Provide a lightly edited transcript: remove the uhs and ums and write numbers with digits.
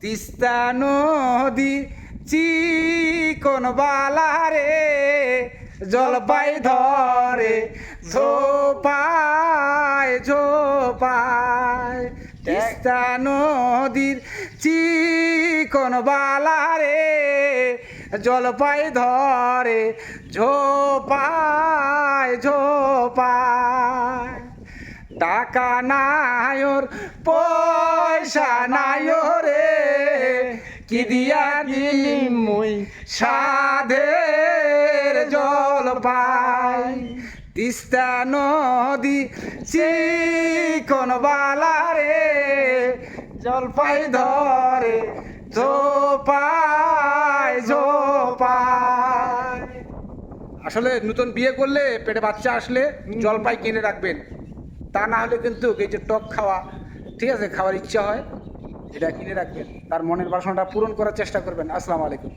তিস্তা নদী চিকন বালারে জলপাই ধরে ঝোপায় ঝোপায়। তিস্তা নদীর চিকন বালারে জলপাই ধরে ঝোপায় ঝোপায়। টাকা নায়র পয়সা নায়র রে কি দিয়া দিম মুই সাধের জলপাই। তিস্তা নদী চিকন বালারে জলপাই ধরে ঝোপায় ঝোপায়। আসলে নতুন বিয়ে করলে পেটে বাচ্চা আসলে জলপাই কিনে রাখবেন, তা না হলে কিন্তু এই যে টক খাওয়া, ঠিক আছে, খাওয়ার ইচ্ছা হয়, এটা কিনে রাখবেন, তার মনের বাসনাটা পূরণ করার চেষ্টা করবেন। আসসালামু আলাইকুম।